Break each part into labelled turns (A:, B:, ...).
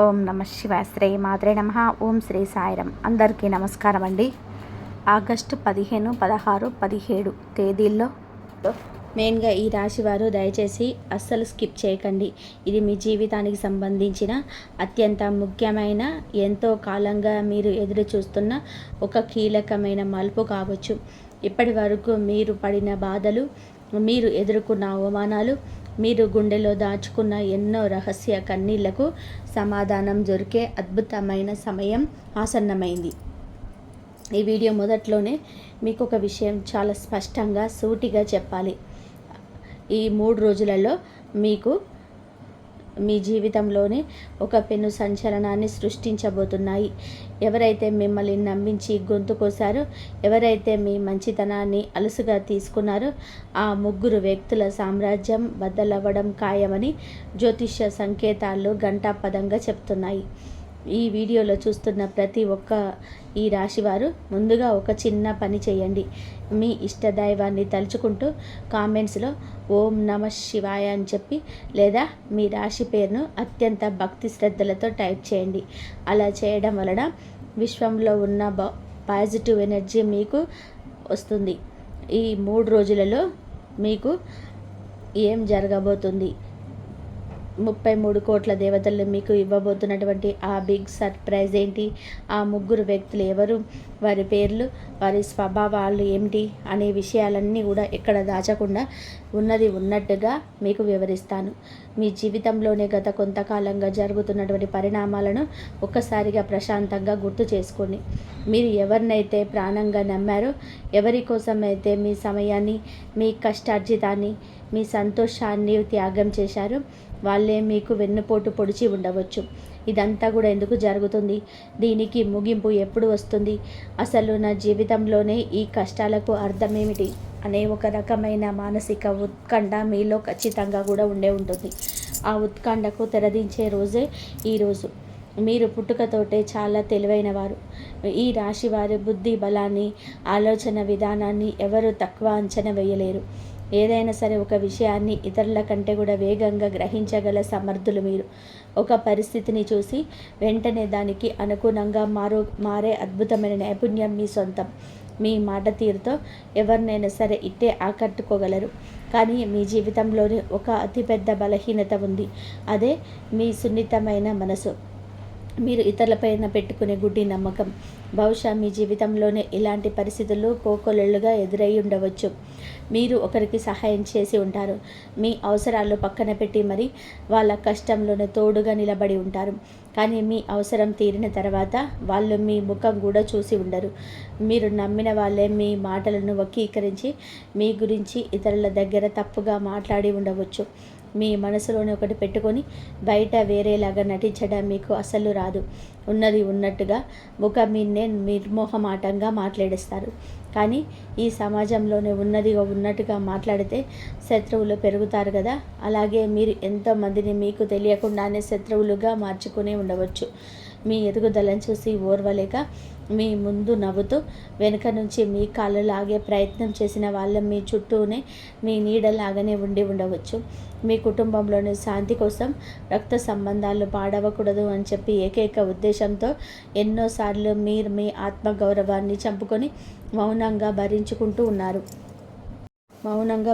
A: ఓం నమ శివాయ. శ్రీ మాత్రే నమః. ఓం శ్రీ సాయిరం. అందరికీ నమస్కారం అండి. ఆగస్టు 15, 16, 17 తేదీల్లో మెయిన్గా ఈ రాశి వారు దయచేసి అస్సలు స్కిప్ చేయకండి. ఇది మీ జీవితానికి సంబంధించిన అత్యంత ముఖ్యమైన, ఎంతో కాలంగా మీరు ఎదురు చూస్తున్న ఒక కీలకమైన మలుపు కావచ్చు. ఇప్పటి వరకు మీరు పడిన బాధలు, మీరు ఎదుర్కొన్న అవమానాలు, మీరు గుండెలో దాచుకున్న ఎన్నో రహస్య కన్నీళ్లకు సమాధానం దొరికే అద్భుతమైన సమయం ఆసన్నమైంది. ఈ వీడియో మొదట్లోనే మీకు ఒక విషయం చాలా స్పష్టంగా సూటిగా చెప్పాలి. ఈ 3 రోజులలో మీకు మీ జీవితంలోనే ఒక పెను సంచలనాన్ని సృష్టించబోతున్నాయి. ఎవరైతే మిమ్మల్ని నమ్మించి గొంతు కోసారో, ఎవరైతే మీ మంచితనాన్ని అలుసుగా తీసుకున్నారో, ఆ 3 వ్యక్తుల సామ్రాజ్యం బద్దలవ్వడం ఖాయమని జ్యోతిష్య సంకేతాలు ఘంటాపథంగా చెప్తున్నాయి. ఈ వీడియోలో చూస్తున్న ప్రతి ఒక్క ఈ రాశివారు ముందుగా ఒక చిన్న పని చేయండి. మీ ఇష్టదైవాన్ని తలుచుకుంటూ కామెంట్స్లో ఓం నమ శివాయ అని చెప్పి, లేదా మీ రాశి పేరును అత్యంత భక్తి శ్రద్ధలతో టైప్ చేయండి. అలా చేయడం వలన విశ్వంలో ఉన్న పాజిటివ్ ఎనర్జీ మీకు వస్తుంది. ఈ 3 రోజులలో మీకు ఏం జరగబోతుంది, 33 కోట్ల దేవతలు మీకు ఇవ్వబోతున్నటువంటి ఆ బిగ్ సర్ప్రైజ్ ఏంటి, ఆ 3 వ్యక్తులు ఎవరు, వారి పేర్లు, వారి స్వభావాలు ఏమిటి అనే విషయాలన్నీ కూడా ఎక్కడ దాచకుండా ఉన్నది ఉన్నట్టుగా మీకు వివరిస్తాను. మీ జీవితంలోనే గత కొంతకాలంగా జరుగుతున్నటువంటి పరిణామాలను ఒక్కసారిగా ప్రశాంతంగా గుర్తు చేసుకోండి. మీరు ఎవరినైతే ప్రాణంగా నమ్మారో, ఎవరి కోసమైతే మీ సమయాన్ని, మీ కష్టార్జితాన్ని, మీ సంతోషాన్ని త్యాగం చేశారో, వాళ్ళే మీకు వెన్నుపోటు పొడిచి ఉండవచ్చు. ఇదంతా కూడా ఎందుకు జరుగుతుంది, దీనికి ముగింపు ఎప్పుడు వస్తుంది, అసలు నా జీవితంలోనే ఈ కష్టాలకు అర్థమేమిటి అనే ఒక రకమైన మానసిక ఉత్కంఠ మీలో ఖచ్చితంగా కూడా ఉండే ఉంటుంది. ఆ ఉత్కంఠకు తెరదించే రోజే ఈరోజు. మీరు పుట్టుకతోటే చాలా తెలివైన వారు. ఈ రాశి వారి బుద్ధి బలాన్ని, ఆలోచన విధానాన్ని ఎవరు తక్కువ అంచనా వేయలేరు. ఏదైనా సరే ఒక విషయాన్ని ఇతరుల కంటే కూడా వేగంగా గ్రహించగల సమర్థులు మీరు. ఒక పరిస్థితిని చూసి వెంటనే దానికి అనుగుణంగా మారే అద్భుతమైన నైపుణ్యం మీ సొంతం. మీ మాట తీరుతో ఎవరినైనా సరే ఇట్టే ఆకట్టుకోగలరు. కానీ మీ జీవితంలోనే ఒక అతిపెద్ద బలహీనత ఉంది. అదే మీ సున్నితమైన మనసు, మీరు ఇతరులపైన పెట్టుకునే గుడ్డి నమ్మకం. బహుశా మీ జీవితంలోనే ఇలాంటి పరిస్థితులు కోకొల్లలుగా ఎదురై ఉండవచ్చు. మీరు ఒకరికి సహాయం చేసి ఉంటారు. మీ అవసరాలు పక్కన పెట్టి మరి వాళ్ళ కష్టంలోనే తోడుగా నిలబడి ఉంటారు. కానీ మీ అవసరం తీరిన తర్వాత వాళ్ళు మీ ముఖం కూడా చూసి ఉండరు. మీరు నమ్మిన వాళ్ళే మీ మాటలను వక్రీకరించి మీ గురించి ఇతరుల దగ్గర తప్పుగా మాట్లాడి ఉండవచ్చు. మీ మనసులోని ఒకటి పెట్టుకొని బయట వేరేలాగా నటించడం మీకు అసలు రాదు. ఉన్నది ఉన్నట్టుగా ముఖం మీన్నే నిర్మోహమాటంగా మాట్లాడేస్తారు. కానీ ఈ సమాజంలోనే ఉన్నదిగా ఉన్నట్టుగా మాట్లాడితే శత్రువులు పెరుగుతారు కదా. అలాగే మీరు ఎంతోమందిని మీకు తెలియకుండానే శత్రువులుగా మార్చుకునే ఉండవచ్చు. మీ ఎదుగుదలను చూసి ఓర్వలేక మీ ముందు నవ్వుతూ వెనుక నుంచి మీ కాళ్ళు లాగే ప్రయత్నం చేసిన వాళ్ళ మీ చుట్టూనే మీ నీడలాగానే ఉండి ఉండవచ్చు. మీ కుటుంబంలోని శాంతి కోసం రక్త సంబంధాలు పాడవకూడదు అని చెప్పి ఏకైక ఉద్దేశంతో ఎన్నోసార్లు మీరు మీ ఆత్మగౌరవాన్ని చంపుకొని మౌనంగా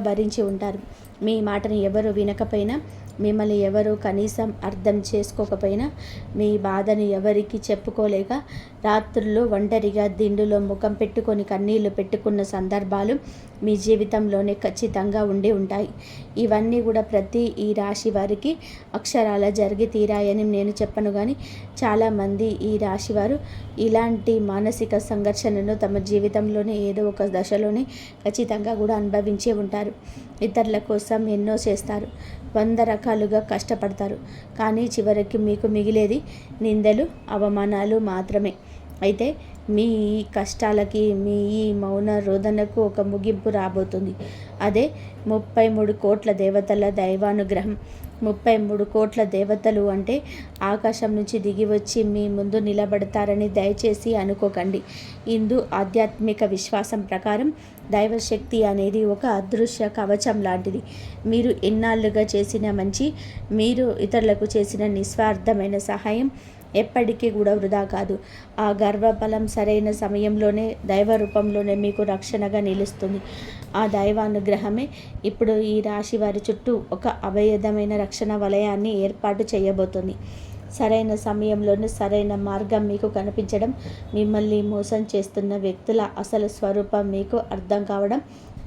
A: భరించి ఉంటారు. మీ మాటని ఎవరు వినకపోయినా, మిమ్మల్ని ఎవరు కనీసం అర్థం చేసుకోకపోయినా, మీ బాధను ఎవరికి చెప్పుకోలేక రాత్రులు ఒంటరిగా దిండులో ముఖం పెట్టుకొని కన్నీళ్లు పెట్టుకున్న సందర్భాలు మీ జీవితంలోనే ఖచ్చితంగా ఉండి ఉంటాయి. ఇవన్నీ కూడా ప్రతి ఈ రాశి వారికి అక్షరాల జరిగి తీరాయని నేను చెప్పను. కానీ చాలామంది ఈ రాశివారు ఇలాంటి మానసిక సంఘర్షణను తమ జీవితంలోనే ఏదో ఒక దశలోనే ఖచ్చితంగా కూడా అనుభవించే ఉంటారు. ఇతరుల కోసం ఎన్నో చేస్తారు, 100 రకాలుగా కష్టపడతారు. కానీ చివరికి మీకు మిగిలేది నిందలు, అవమానాలు మాత్రమే. అయితే మీ ఈ కష్టాలకి, మీ ఈ మౌన రోదనకు ఒక ముగింపు రాబోతుంది. అదే 33 కోట్ల దేవతల దైవానుగ్రహం. 33 కోట్ల దేవతలు అంటే ఆకాశం నుంచి దిగి వచ్చి మీ ముందు నిలబడతారని దయచేసి అనుకోకండి. హిందూ ఆధ్యాత్మిక విశ్వాసం ప్రకారం దైవశక్తి అనేది ఒక అదృశ్య కవచం లాంటిది. మీరు ఎన్నాళ్ళుగా చేసిన మంచి, మీరు ఇతరులకు చేసిన నిస్వార్థమైన సహాయం ఎప్పటికీ కూడా వృధా కాదు. ఆ గర్వఫలం సరైన సమయంలోనే దైవ రూపంలోనే మీకు రక్షణగా నిలుస్తుంది. ఆ దైవానుగ్రహమే ఇప్పుడు ఈ రాశి వారి చుట్టూ ఒక అభేదమైన రక్షణ వలయాన్ని ఏర్పాటు చేయబోతుంది. సరైన సమయంలోనే సరైన మార్గం మీకు కనిపించడం, మిమ్మల్ని మోసం చేస్తున్న వ్యక్తుల అసలు స్వరూపం మీకు అర్థం కావడం,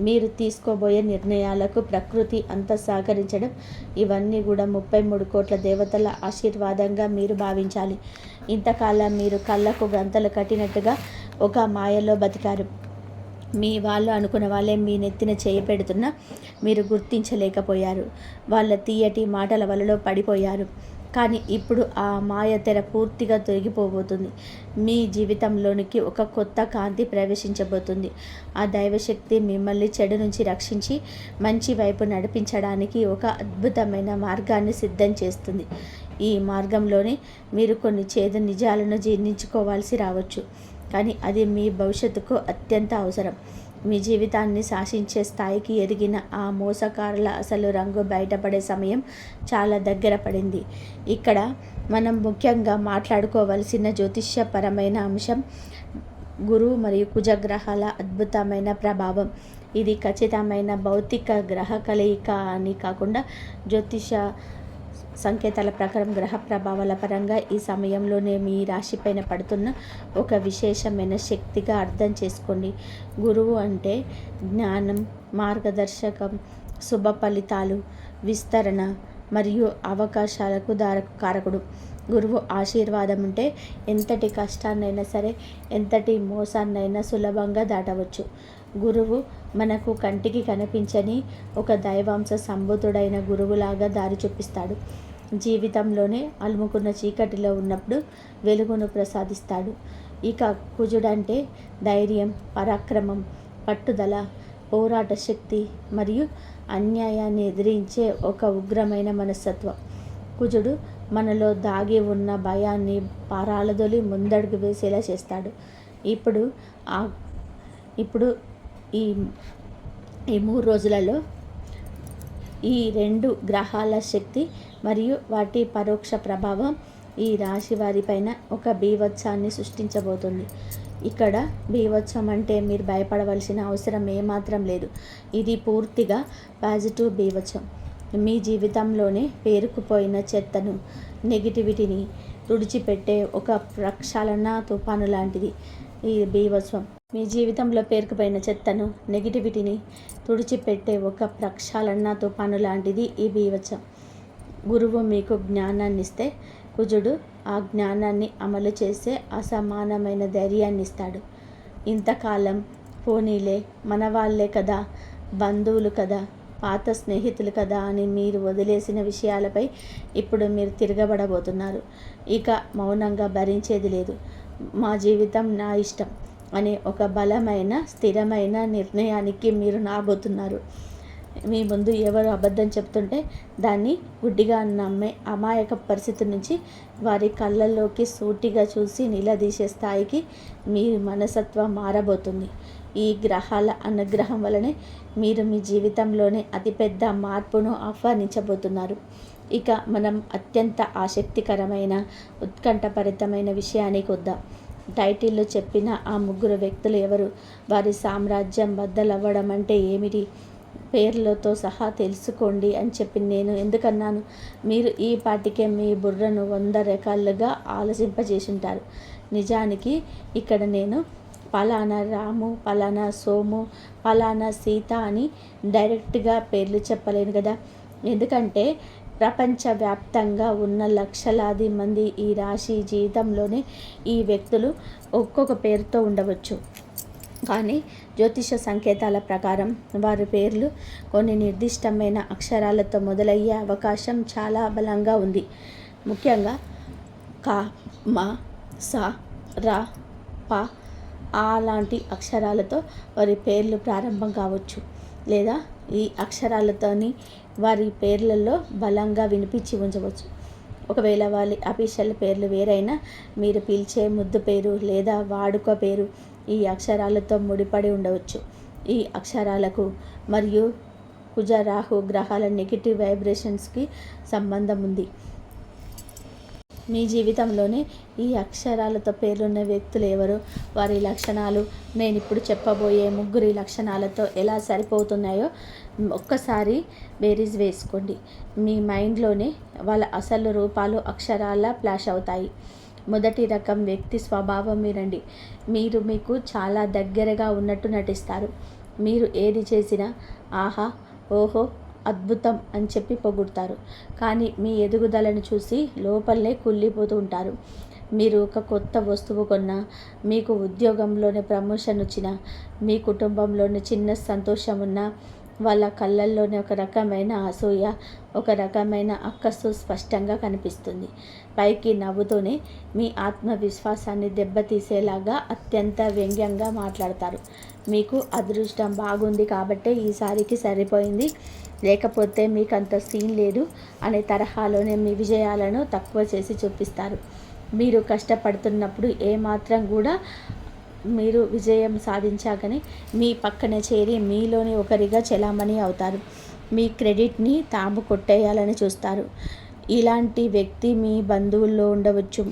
A: మీరు తీసుకోబోయే నిర్ణయాలకు ప్రకృతి అంతా సహకరించడం, ఇవన్నీ కూడా 33 కోట్ల దేవతల ఆశీర్వాదంగా మీరు భావించాలి. ఇంతకాలం మీరు కళ్ళకు గంతలు కట్టినట్టుగా ఒక మాయలో బతికారు. మీ వాళ్ళు అనుకున్న వాళ్ళే మీ నెత్తిన చేయి పెడుతున్నా మీరు గుర్తించలేకపోయారు. వాళ్ళ తీయటి మాటల వలలో పడిపోయారు. కానీ ఇప్పుడు ఆ మాయ తెర పూర్తిగా తొలగిపోబోతుంది. మీ జీవితంలోనికి ఒక కొత్త కాంతి ప్రవేశించబోతుంది. ఆ దైవశక్తి మిమ్మల్ని చెడు నుంచి రక్షించి మంచి వైపు నడిపించడానికి ఒక అద్భుతమైన మార్గాన్ని సిద్ధం చేస్తుంది. ఈ మార్గంలోనే మీరు కొన్ని చేదు నిజాలను జీర్ణించుకోవాల్సి రావచ్చు. కానీ అది మీ భవిష్యత్తుకు అత్యంత అవసరం. మీ జీవితాన్ని శాసించే స్థాయికి ఎదిగిన ఆ మోసకారుల అసలు రంగు బయటపడే సమయం చాలా దగ్గర పడింది. ఇక్కడ మనం ముఖ్యంగా మాట్లాడుకోవలసిన జ్యోతిష్యపరమైన అంశం గురువు మరియు కుజగ్రహాల అద్భుతమైన ప్రభావం. ఇది ఖచ్చితమైన భౌతిక గ్రహ కలయిక అని కాకుండా జ్యోతిష సంకేతాల ప్రకారం గ్రహ ప్రభావాల పరంగా ఈ సమయంలోనే మీ రాశిపైన పడుతున్న ఒక విశేషమైన శక్తిగా అర్థం చేసుకోండి. గురువు అంటే జ్ఞానం, మార్గదర్శకం, శుభ ఫలితాలు, విస్తరణ మరియు అవకాశాలకు కారకుడు. గురువు ఆశీర్వాదం ఉంటే ఎంతటి కష్టాన్నైనా సరే, ఎంతటి మోసాన్నైనా సులభంగా దాటవచ్చు. గురువు మనకు కంటికి కనిపించని ఒక దైవాంశ సంభూతుడైన గురువులాగా దారి చూపిస్తాడు. జీవితంలోనే అలుముకున్న చీకటిలో ఉన్నప్పుడు వెలుగును ప్రసాదిస్తాడు. ఇక కుజుడంటే ధైర్యం, పరాక్రమం, పట్టుదల, పోరాట శక్తి మరియు అన్యాయాన్ని ఎదిరించే ఒక ఉగ్రమైన మనస్తత్వం. కుజుడు మనలో దాగి ఉన్న భయాన్ని పారాలదొలి ముందడుగు వేసేలా చేస్తాడు. ఇప్పుడు ఈ 3 రోజులలో ఈ 2 గ్రహాల శక్తి మరియు వాటి పరోక్ష ప్రభావం ఈ రాశి వారిపైన ఒక బీభత్సాన్ని సృష్టించబోతుంది. ఇక్కడ బీభత్సం అంటే మీరు భయపడవలసిన అవసరం ఏమాత్రం లేదు. ఇది పూర్తిగా పాజిటివ్ బీభత్సం. మీ జీవితంలోనే పేరుకుపోయిన చెత్తను, నెగిటివిటీని తుడిచిపెట్టే ఒక ప్రక్షాళన తుఫాను లాంటిది ఈ బీభత్సం. మీ జీవితంలో పేరుకుపోయిన చెత్తను, నెగిటివిటీని తుడిచిపెట్టే ఒక ప్రక్షాళన తుఫాను లాంటిది ఈ బీభత్సం. గురువు మీకు జ్ఞానాన్ని ఇస్తే కుజుడు ఆ జ్ఞానాన్ని అమలు చేసే అసమానమైన ధైర్యాన్ని ఇస్తాడు. ఇంతకాలం పోనీలే, మన వాళ్ళే కదా, బంధువులు కదా, పాత స్నేహితులు కదా అని మీరు వదిలేసిన విషయాలపై ఇప్పుడు మీరు తిరగబడబోతున్నారు. ఇక మౌనంగా భరించేది లేదు. మా జీవితం నా ఇష్టం అనే ఒక బలమైన, స్థిరమైన నిర్ణయానికి మీరు రాబోతున్నారు. మీ ముందు ఎవరు అబద్ధం చెప్తుంటే దాన్ని గుడ్డిగా నమ్మే అమాయక పరిస్థితి నుంచి వారి కళ్ళల్లోకి సూటిగా చూసి నిలదీసే స్థాయికి మీ మనస్తత్వం మారబోతుంది. ఈ గ్రహాల అనుగ్రహం వలనే మీరు మీ జీవితంలోనే అతిపెద్ద మార్పును ఆహ్వానించబోతున్నారు. ఇక మనం అత్యంత ఆసక్తికరమైన, ఉత్కంఠభరితమైన విషయానికి వద్దాం. టైటిల్లో చెప్పిన ఆ 3 వ్యక్తులు ఎవరు? వారి సామ్రాజ్యం బద్దలవ్వడం అంటే ఏమిటి? పేర్లతో సహా తెలుసుకోండి అని చెప్పి నేను ఎందుకన్నాను? మీరు ఈ పాటికే మీ బుర్రను 100 రకాలుగా ఆలోచింపజేసుంటారు. నిజానికి ఇక్కడ నేను పలానా రాము, పలానా సోము, పలానా సీత అని డైరెక్ట్గా పేర్లు చెప్పలేను కదా. ఎందుకంటే ప్రపంచవ్యాప్తంగా ఉన్న లక్షలాది మంది ఈ రాశి జీవితంలోనే ఈ వ్యక్తులు ఒక్కొక్క పేరుతో ఉండవచ్చు. కానీ జ్యోతిష సంకేతాల ప్రకారం వారి పేర్లు కొన్ని నిర్దిష్టమైన అక్షరాలతో మొదలయ్యే అవకాశం చాలా బలంగా ఉంది. ముఖ్యంగా క, మ, స, ర, ప, ఆ లాంటి అక్షరాలతో వారి పేర్లు ప్రారంభం కావచ్చు. లేదా ఈ అక్షరాలతోని వారి పేర్లలో బలంగా వినిపించి ఉంచవచ్చు. ఒకవేళ వాళ్ళ అఫీషియల్ పేర్లు వేరైనా మీరు పిలిచే ముద్దు పేరు లేదా వాడుక పేరు ఈ అక్షరాలతో ముడిపడి ఉండవచ్చు. ఈ అక్షరాలకు మరియు కుజ రాహు గ్రహాల నెగిటివ్ వైబ్రేషన్స్కి సంబంధం ఉంది. మీ జీవితంలోనే ఈ అక్షరాలతో పేర్లున్న వ్యక్తులు ఎవరు, వారి లక్షణాలు నేను ఇప్పుడు చెప్పబోయే ముగ్గురి లక్షణాలతో ఎలా సరిపోతున్నాయో ఒక్కసారి బేరీజ్ వేసుకోండి. మీ మైండ్లోనే వాళ్ళ అసలు రూపాలు అక్షరాల ఫ్లాష్ అవుతాయి. మొదటి రకం వ్యక్తి స్వభావం వినండి. మీరు మీకు చాలా దగ్గరగా ఉన్నట్టు నటిస్తారు. మీరు ఏది చేసినా ఆహా, ఓహో, అద్భుతం అని చెప్పి పొగుడతారు. కానీ మీ ఎదుగుదలను చూసి లోపలనే కుళ్ళిపోతూ ఉంటారు. మీరు ఒక కొత్త వస్తువు కొన్నా, మీకు ఉద్యోగంలోనే ప్రమోషన్ వచ్చినా, మీ కుటుంబంలోని చిన్న సంతోషం ఉన్నా వాళ్ళ కళ్ళల్లోనే ఒక రకమైన అసూయ, ఒక రకమైన అక్కసు స్పష్టంగా కనిపిస్తుంది. పైకి నవ్వుతూనే మీ ఆత్మవిశ్వాసాన్ని దెబ్బతీసేలాగా అత్యంత వ్యంగ్యంగా మాట్లాడతారు. మీకు అదృష్టం బాగుంది కాబట్టే ఈసారికి సరిపోయింది, లేకపోతే మీకు అంత సీన్ లేదు అనే తరహాలోనే మీ విజయాలను తక్కువ చేసి చూపిస్తారు. మీరు కష్టపడుతున్నప్పుడు ఏమాత్రం కూడా మీరు విజయం సాధించాకని మీ పక్కనే చేరి మీలోని ఒకరిగా చెలామణి అవుతారు. మీ క్రెడిట్ని తాము కొట్టేయాలని చూస్తారు. ఇలాంటి వ్యక్తి మీ బంధువుల్లో ఉండవచ్చు,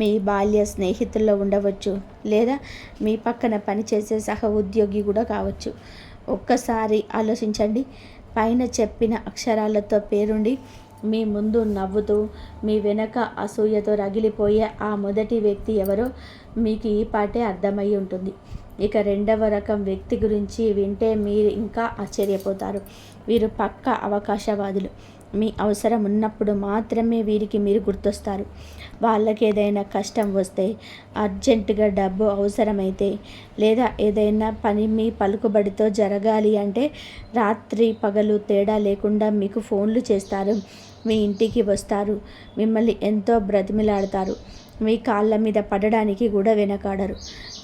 A: మీ బాల్య స్నేహితుల్లో ఉండవచ్చు, లేదా మీ పక్కన పనిచేసే సహ ఉద్యోగి కూడా కావచ్చు. ఒక్కసారి ఆలోచించండి. పైన చెప్పిన అక్షరాలతో పేరుండి మీ ముందు నవ్వుతూ మీ వెనక అసూయతో రగిలిపోయే ఆ మొదటి వ్యక్తి ఎవరో మీకు ఈ పాటే అర్థమై ఉంటుంది. ఇక రెండవ రకం వ్యక్తి గురించి వింటే మీరు ఇంకా ఆశ్చర్యపోతారు. వీరు పక్కా అవకాశవాదులు. మీ అవసరం ఉన్నప్పుడు మాత్రమే వీరికి మీరు గుర్తొస్తారు. వాళ్ళకి ఏదైనా కష్టం వస్తే, అర్జెంటుగా డబ్బు అవసరమైతే, లేదా ఏదైనా పని మీ పలుకుబడితో జరగాలి అంటే రాత్రి పగలు తేడా లేకుండా మీకు ఫోన్లు చేస్తారు. మీ ఇంటికి వస్తారు. మిమ్మల్ని ఎంతో బ్రతిమిలాడతారు. మీ కాళ్ళ మీద పడడానికి కూడా వెనకాడరు.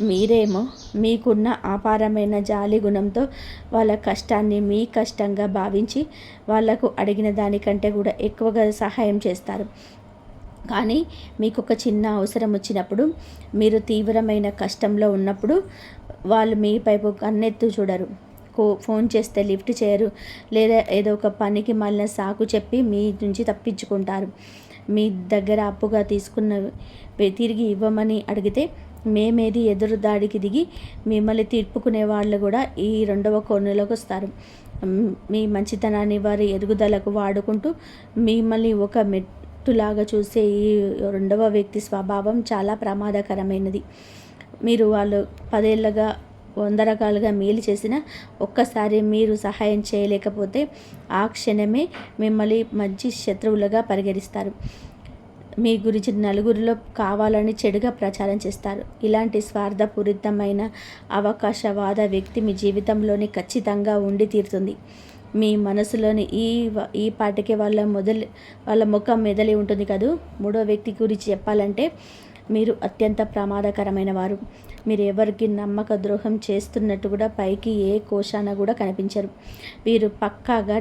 A: మీరేమో మీకున్న అపారమైన జాలి గుణంతో వాళ్ళ కష్టాన్ని మీ కష్టంగా భావించి వాళ్లకు అడిగిన దానికంటే కూడా ఎక్కువగా సహాయం చేస్తారు. కానీ మీకు ఒక చిన్న అవసరం వచ్చినప్పుడు, మీరు తీవ్రమైన కష్టంలో ఉన్నప్పుడు వాళ్ళు మీ వైపు కన్నెత్తు చూడరు. ఫోన్ చేస్తే లిఫ్ట్ చేయరు, లేదా ఏదో ఒక పనికి మాలిన సాకు చెప్పి మీ నుంచి తప్పించుకుంటారు. మీ దగ్గర అప్పుగా తీసుకున్నవి తిరిగి ఇవ్వమని అడిగితే మేమేది ఎదురు దాడికి దిగి మిమ్మల్ని తిప్పుకునే వాళ్ళు కూడా ఈ రెండవ కోణంలోకి వస్తారు. మీ మంచితనాన్ని వారి ఎదుగుదలకు వాడుకుంటూ మిమ్మల్ని ఒక మెట్టులాగా చూసే ఈ రెండవ వ్యక్తి స్వభావం చాలా ప్రమాదకరమైనది. మీరు వాళ్ళు 10 ఏళ్ళగా 100 రకాలుగా మేలు చేసినా ఒక్కసారి మీరు సహాయం చేయలేకపోతే ఆ క్షణమే మిమ్మల్ని మంచి శత్రువులుగా పరిగణిస్తారు. మీ గురించి నలుగురిలో కావాలని చెడుగా ప్రచారం చేస్తారు. ఇలాంటి స్వార్థపూరితమైన అవకాశవాద వ్యక్తి మీ జీవితంలోని ఖచ్చితంగా ఉండి తీరుతుంది. మీ మనసులోని ఈ పాటికే వాళ్ళ ముఖం మెదలి ఉంటుంది కదూ. మూడో వ్యక్తి గురించి చెప్పాలంటే మీరు అత్యంత ప్రమాదకరమైన వారు. మీరు ఎవరికి నమ్మక ద్రోహం చేస్తున్నట్టు కూడా పైకి ఏ కోశాన కూడా కనిపించరు. వీరు పక్కాగా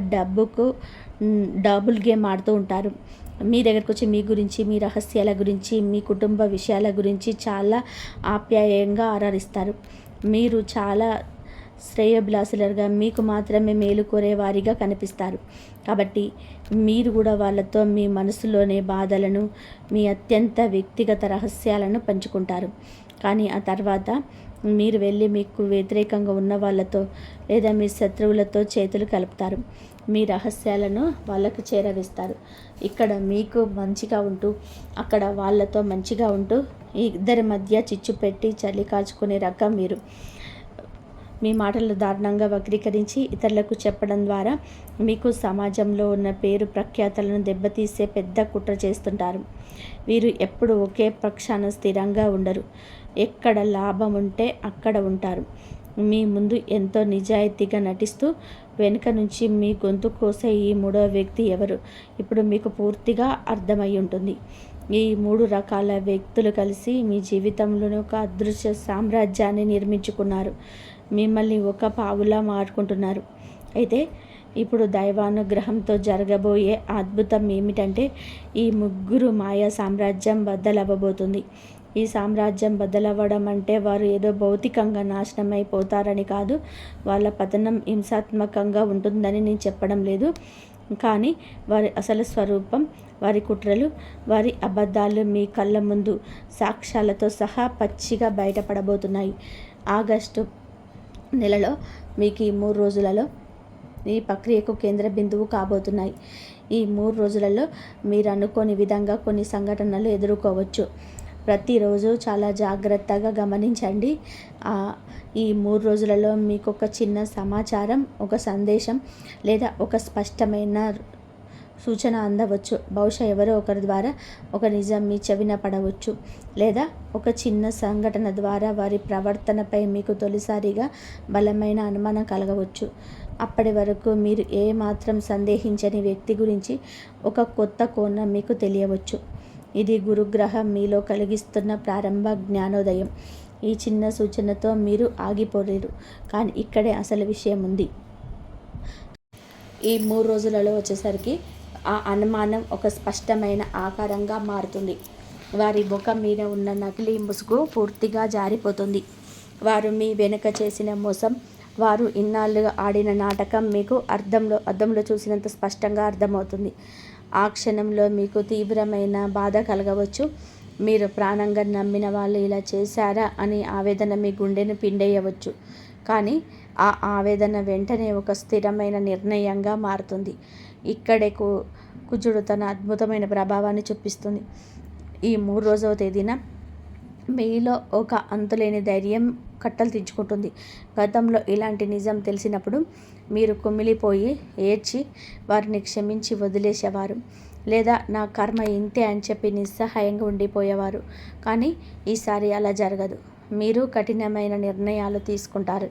A: డబుల్ గేమ్ ఆడుతూ ఉంటారు. మీ దగ్గరకు వచ్చి మీ గురించి, మీ రహస్యాల గురించి, మీ కుటుంబ విషయాల గురించి చాలా ఆప్యాయంగా ఆరాధిస్తారు. మీరు చాలా శ్రేయోభిలాషులుగా, మీకు మాత్రమే మేలు కోరేవారిగా కనిపిస్తారు. కాబట్టి మీరు కూడా వాళ్ళతో మీ మనసులోని బాధలను, మీ అత్యంత వ్యక్తిగత రహస్యాలను పంచుకుంటారు. కానీ ఆ తర్వాత మీరు వెళ్ళి మీకు వ్యతిరేకంగా ఉన్న వాళ్ళతో లేదా మీ శత్రువులతో చేతులు కలుపుతారు. మీ రహస్యాలను వాళ్ళకు చేరవేస్తారు. ఇక్కడ మీకు మంచిగా ఉంటూ అక్కడ వాళ్ళతో మంచిగా ఉంటూ ఈ ఇద్దరి మధ్య చిచ్చు పెట్టి చలి కాల్చుకునే రకం మీరు. మీ మాటలు దారుణంగా వక్రీకరించి ఇతరులకు చెప్పడం ద్వారా మీకు సమాజంలో ఉన్న పేరు ప్రఖ్యాతలను దెబ్బతీసే పెద్ద కుట్ర చేస్తుంటారు. వీరు ఎప్పుడు ఒకే పక్షాన స్థిరంగా ఉండరు. ఎక్కడ లాభం ఉంటే అక్కడ ఉంటారు. మీ ముందు ఎంతో నిజాయితీగా నటిస్తూ వెనుక నుంచి మీ గొంతు కోసే ఈ మూడవ వ్యక్తి ఎవరు ఇప్పుడు మీకు పూర్తిగా అర్థమై ఉంటుంది. ఈ 3 రకాల వ్యక్తులు కలిసి మీ జీవితంలోని ఒక అదృశ్య సామ్రాజ్యాన్ని నిర్మించుకున్నారు. మిమ్మల్ని ఒక పావులా మారుకుంటున్నారు. అయితే ఇప్పుడు దైవానుగ్రహంతో జరగబోయే అద్భుతం ఏమిటంటే ఈ ముగ్గురు మాయా సామ్రాజ్యం బద్దలవ్వబోతుంది. ఈ సామ్రాజ్యం బద్దలవ్వడం అంటే వారు ఏదో భౌతికంగా నాశనం అయిపోతారని కాదు, వాళ్ళ పతనం హింసాత్మకంగా ఉంటుందని నేను చెప్పడం లేదు. కానీ వారి అసలు స్వరూపం, వారి కుట్రలు, వారి అబద్ధాలు మీ కళ్ళ ముందు సాక్ష్యాలతో సహా పచ్చిగా బయటపడబోతున్నాయి. ఆగస్టు నెలలో మీకు ఈ 3 రోజులలో ఈ ప్రక్రియకు కేంద్ర బిందువు కాబోతున్నాయి. ఈ 3 రోజులలో మీరు అనుకోని విధంగా కొన్ని సంఘటనలు ఎదుర్కోవచ్చు. ప్రతిరోజు చాలా జాగ్రత్తగా గమనించండి. ఈ 3 రోజులలో మీకు ఒక చిన్న సమాచారం, ఒక సందేశం లేదా ఒక స్పష్టమైన సూచన అందవచ్చు. బహుశా ఎవరో ఒకరి ద్వారా ఒక నిజం మీ చెవిన పడవచ్చు, లేదా ఒక చిన్న సంఘటన ద్వారా వారి ప్రవర్తనపై మీకు తొలిసారిగా బలమైన అనుమానం కలగవచ్చు. అప్పటి వరకు మీరు ఏమాత్రం సందేహించని వ్యక్తి గురించి ఒక కొత్త కోణం మీకు తెలియవచ్చు. ఇది గురుగ్రహం మీలో కలిగిస్తున్న ప్రారంభ జ్ఞానోదయం. ఈ చిన్న సూచనతో మీరు ఆగిపోలేరు, కానీ ఇక్కడే అసలు విషయం ఉంది. ఈ 3 రోజులలో వచ్చేసరికి ఆ అనుమానం ఒక స్పష్టమైన ఆకారంగా మారుతుంది. వారి ముఖం మీద ఉన్న నకిలీ ముసుగు పూర్తిగా జారిపోతుంది. వారు మీ వెనుక చేసిన మోసం, వారు ఇన్నాళ్ళుగా ఆడిన నాటకం మీకు అద్దంలో చూసినంత స్పష్టంగా అర్థమవుతుంది. ఆ క్షణంలో మీకు తీవ్రమైన బాధ కలగవచ్చు. మీరు ప్రాణంగా నమ్మిన వాళ్ళు ఇలా చేశారా అని ఆవేదన మీ గుండెను పిండేయవచ్చు. కానీ ఆ ఆవేదన వెంటనే ఒక స్థిరమైన నిర్ణయంగా మారుతుంది. ఇక్కడే కుజుడు తన అద్భుతమైన ప్రభావాన్ని చూపిస్తుంది. ఈ 3వ తేదీన మీలో ఒక అంతులేని ధైర్యం కట్టలు తెంచుకుంటుంది. గతంలో ఇలాంటి నిజం తెలిసినప్పుడు మీరు కుమిలిపోయి ఏడ్చి వారిని క్షమించి వదిలేసేవారు, లేదా నా కర్మ ఇంతే అని చెప్పి నిస్సహాయంగా ఉండిపోయేవారు. కానీ ఈసారి అలా జరగదు. మీరు కఠినమైన నిర్ణయాలు తీసుకుంటారు.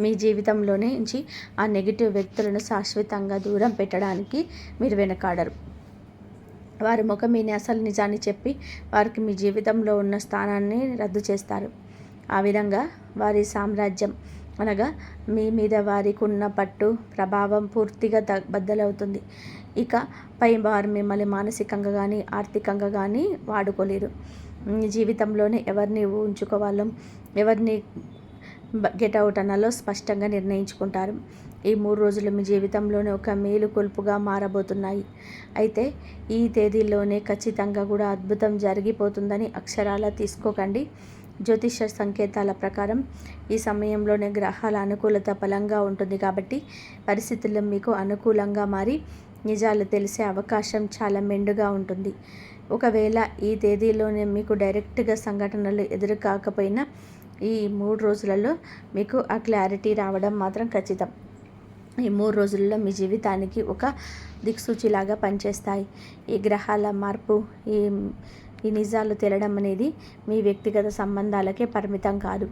A: మీ జీవితంలోనే నుంచి ఆ నెగిటివ్ వ్యక్తులను శాశ్వతంగా దూరం పెట్టడానికి మీరు వెనకాడరు. వారి ముఖం మీ అసలు నిజాన్ని చెప్పి వారికి మీ జీవితంలో ఉన్న స్థానాన్ని రద్దు చేస్తారు. ఆ విధంగా వారి సామ్రాజ్యం అనగా మీ మీద వారికి ఉన్న పట్టు, ప్రభావం పూర్తిగా బద్దలవుతుంది. ఇక పై వారు మిమ్మల్ని మానసికంగా కానీ ఆర్థికంగా కానీ వాడుకోలేరు. మీ జీవితంలోనే ఎవరిని ఉంచుకోవాలో, ఎవరిని గెట్ అవుట్ అనాలో స్పష్టంగా నిర్ణయించుకుంటారు. ఈ 3 రోజులు మీ జీవితంలోనే ఒక మేలుకొల్పుగా మారబోతున్నాయి. అయితే ఈ తేదీలోనే ఖచ్చితంగా కూడా అద్భుతం జరిగిపోతుందని అక్షరాలా తీసుకోకండి. జ్యోతిష సంకేతాల ప్రకారం ఈ సమయంలోనే గ్రహాల అనుకూలత బలంగా ఉంటుంది కాబట్టి పరిస్థితులు మీకు అనుకూలంగా మారి నిజాలు తెలిసే అవకాశం చాలా మెండుగా ఉంటుంది. ఒకవేళ ఈ తేదీలోనే మీకు డైరెక్ట్గా సంఘటనలు ఎదురు కాకపోయినా ఈ 3 రోజులలో మీకు ఆ క్లారిటీ రావడం మాత్రం ఖచ్చితం. ఈ 3 రోజుల్లో మీ జీవితానికి ఒక దిక్సూచిలాగా పనిచేస్తాయి. ఈ గ్రహాల మార్పు, ఈ నిజాలు తేలడం అనేది మీ వ్యక్తిగత సంబంధాలకే పరిమితం కాదు.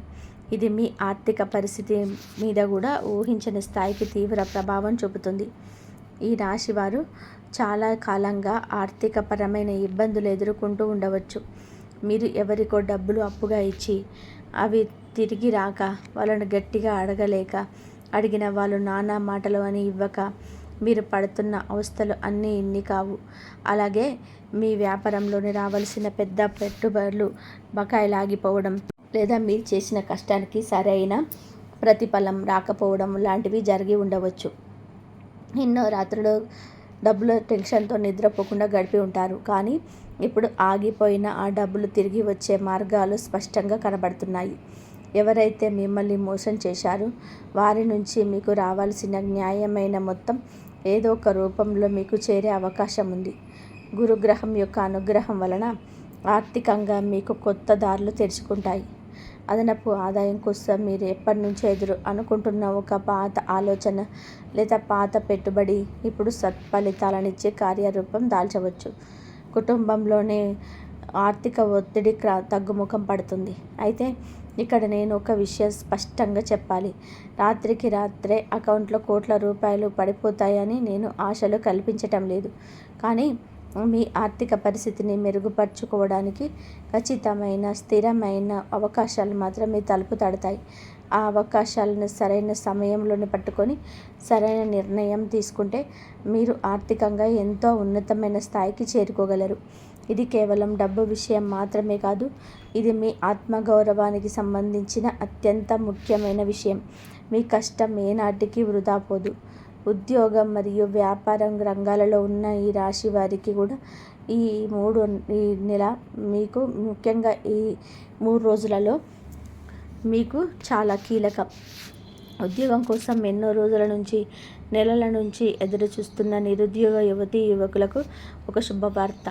A: ఇది మీ ఆర్థిక పరిస్థితి మీద కూడా ఊహించని స్థాయికి తీవ్ర ప్రభావం చూపుతుంది. ఈ రాశి వారు చాలా కాలంగా ఆర్థికపరమైన ఇబ్బందులు ఎదుర్కొంటూ ఉండవచ్చు. మీరు ఎవరికో డబ్బులు అప్పుగా ఇచ్చి అవి తిరిగి రాక, వాళ్ళను గట్టిగా అడగలేక, అడిగిన వాళ్ళు నానా మాటలు అని ఇవ్వక మీరు పడుతున్న అవస్థలు అన్నీ ఇన్ని కావు. అలాగే మీ వ్యాపారంలోని రావాల్సిన పెద్ద పెట్టుబడులు బకాయిలాగిపోవడం, లేదా మీరు చేసిన కష్టానికి సరైన ప్రతిఫలం రాకపోవడం లాంటివి జరిగి ఉండవచ్చు. ఎన్నో రాత్రులు డబ్బుల టెన్షన్తో నిద్రపోకుండా గడిపి ఉంటారు. కానీ ఇప్పుడు ఆగిపోయిన ఆ డబ్బులు తిరిగి వచ్చే మార్గాలు స్పష్టంగా కనబడుతున్నాయి. ఎవరైతే మిమ్మల్ని మోసం చేశారో వారి నుంచి మీకు రావాల్సిన న్యాయమైన మొత్తం ఏదో ఒక రూపంలో మీకు చేరే అవకాశం ఉంది. గురుగ్రహం యొక్క అనుగ్రహం వలన ఆర్థికంగా మీకు కొత్త దారులు తెరుచుకుంటాయి. అదనపు ఆదాయం కోసం మీరు ఎప్పటి నుంచో అనుకుంటున్న ఒక పాత ఆలోచన లేదా పాత పెట్టుబడి ఇప్పుడు సత్ఫలితాలనిచ్చే కార్యరూపం దాల్చవచ్చు. కుటుంబంలోనే ఆర్థిక ఒత్తిడి తగ్గుముఖం పడుతుంది. అయితే ఇక్కడ నేను ఒక విషయం స్పష్టంగా చెప్పాలి. రాత్రికి రాత్రే అకౌంట్లో కోట్ల రూపాయలు పడిపోతాయని నేను ఆశలు కల్పించటం లేదు. కానీ మీ ఆర్థిక పరిస్థితిని మెరుగుపరుచుకోవడానికి ఖచ్చితమైన స్థిరమైన అవకాశాలు మాత్రం మీ తలుపు తడతాయి. ఆ అవకాశాలను సరైన సమయంలోనే పట్టుకొని సరైన నిర్ణయం తీసుకుంటే మీరు ఆర్థికంగా ఎంతో ఉన్నతమైన స్థాయికి చేరుకోగలరు. ఇది కేవలం డబ్బు విషయం మాత్రమే కాదు, ఇది మీ ఆత్మగౌరవానికి సంబంధించిన అత్యంత ముఖ్యమైన విషయం. మీ కష్టం ఏనాటికి వృధా పోదు. ఉద్యోగం మరియు వ్యాపారం రంగాలలో ఉన్న ఈ రాశి వారికి కూడా ఈ నెల మీకు ముఖ్యంగా ఈ 3 రోజులలో మీకు చాలా కీలకం. ఉద్యోగం కోసం ఎన్నో రోజుల నుంచి, నెలల నుంచి ఎదురు చూస్తున్న నిరుద్యోగ యువతీ యువకులకు ఒక శుభవార్త,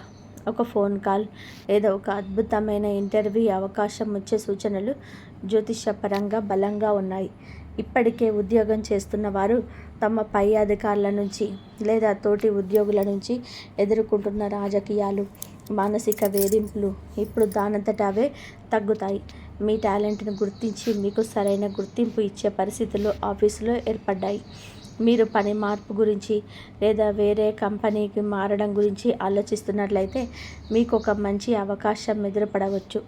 A: ఒక ఫోన్ కాల్ లేదా ఒక అద్భుతమైన ఇంటర్వ్యూ అవకాశం వచ్చే సూచనలు జ్యోతిషపరంగా బలంగా ఉన్నాయి. ఇప్పటికే ఉద్యోగం చేస్తున్న వారు తమ పై అధికారుల నుంచి లేదా తోటి ఉద్యోగుల నుంచి ఎదుర్కొంటున్న రాజకీయాలు, మానసిక వేధింపులు ఇప్పుడు దానంతట అవే తగ్గుతాయి. మీ టాలెంట్ను గుర్తించి మీకు సరైన గుర్తింపు ఇచ్చే పరిస్థితులు ఆఫీసులో ఏర్పడ్డాయి. మీరు పని మార్పు గురించి లేదా వేరే కంపెనీకి మారడం గురించి ఆలోచిస్తున్నట్లయితే మీకు ఒక మంచి అవకాశం ఎదురుపడవచ్చు.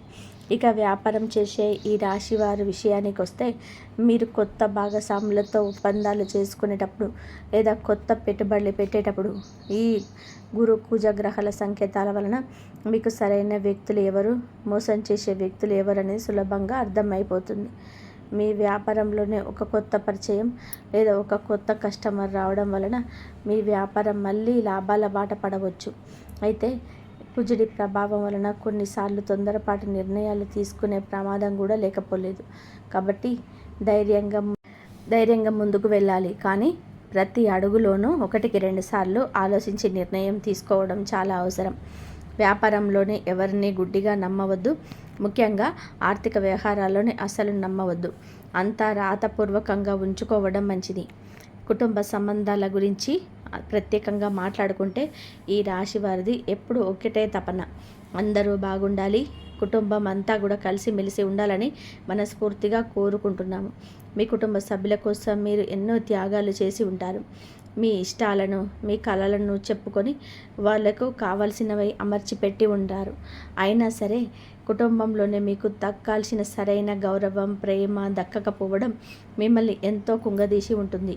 A: ఇక వ్యాపారం చేసే ఈ రాశి వారి విషయానికి వస్తే, మీరు కొత్త భాగస్వాములతో ఒప్పందాలు చేసుకునేటప్పుడు లేదా కొత్త పెట్టుబడులు పెట్టేటప్పుడు ఈ గురు కుజ గ్రహాల సంకేతాల వలన మీకు సరైన వ్యక్తులు ఎవరు, మోసం చేసే వ్యక్తులు ఎవరు అనేది సులభంగా అర్థమైపోతుంది. మీ వ్యాపారంలోనే ఒక కొత్త పరిచయం లేదా ఒక కొత్త కస్టమర్ రావడం వలన మీ వ్యాపారం మళ్ళీ లాభాల బాట పడవచ్చు. అయితే కుజుడి ప్రభావం వలన కొన్నిసార్లు తొందరపాటు నిర్ణయాలు తీసుకునే ప్రమాదం కూడా లేకపోలేదు. కాబట్టి ధైర్యంగా ముందుకు వెళ్ళాలి. కానీ ప్రతి అడుగులోనూ 1-2 సార్లు ఆలోచించి నిర్ణయం తీసుకోవడం చాలా అవసరం. వ్యాపారంలోనే ఎవరిని గుడ్డిగా నమ్మవద్దు. ముఖ్యంగా ఆర్థిక వ్యవహారాల్లోనే అసలు నమ్మవద్దు. అంతా రాతపూర్వకంగా ఉంచుకోవడం మంచిది. కుటుంబ సంబంధాల గురించి ప్రత్యేకంగా మాట్లాడుకుంటే ఈ రాశి వారిది ఎప్పుడు ఒకటే తపన, అందరూ బాగుండాలి, కుటుంబం అంతా కూడా కలిసిమెలిసి ఉండాలని మనస్ఫూర్తిగా కోరుకుంటున్నాము. మీ కుటుంబ సభ్యుల కోసం మీరు ఎన్నో త్యాగాలు చేసి ఉంటారు. మీ ఇష్టాలను, మీ కలలను చెప్పుకొని వాళ్లకు కావాల్సినవి అమర్చిపెట్టి ఉంటారు. అయినా సరే కుటుంబంలోనే మీకు దక్కాల్సిన సరైన గౌరవం, ప్రేమ దక్కకపోవడం మిమ్మల్ని ఎంతో కుంగదీసి ఉంటుంది.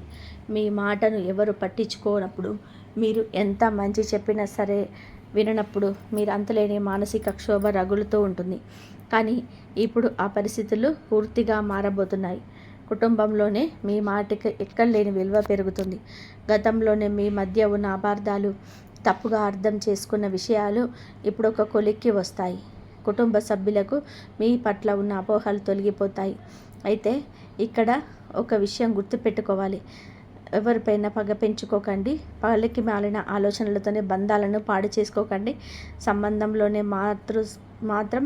A: మీ మాటను ఎవరు పట్టించుకోనప్పుడు, మీరు ఎంత మంచి చెప్పినా సరే విననప్పుడు మీరు అంతులేని మానసిక క్షోభ రగులుతూ ఉంటుంది. కానీ ఇప్పుడు ఆ పరిస్థితులు పూర్తిగా మారబోతున్నాయి. కుటుంబంలోనే మీ మాటకి ఎక్కడలేని విలువ పెరుగుతుంది. గతంలోనే మీ మధ్య ఉన్న అపార్థాలు, తప్పుగా అర్థం చేసుకున్న విషయాలు ఇప్పుడు ఒక కొలిక్కి వస్తాయి. కుటుంబ సభ్యులకు మీ పట్ల ఉన్న అపోహలు తొలగిపోతాయి. అయితే ఇక్కడ ఒక విషయం గుర్తుపెట్టుకోవాలి. ఎవరిపైన పగ పెంచుకోకండి. పగలకి మాలిన ఆలోచనలతోనే బంధాలను పాడు చేసుకోకండి. సంబంధంలోనే మాత్రం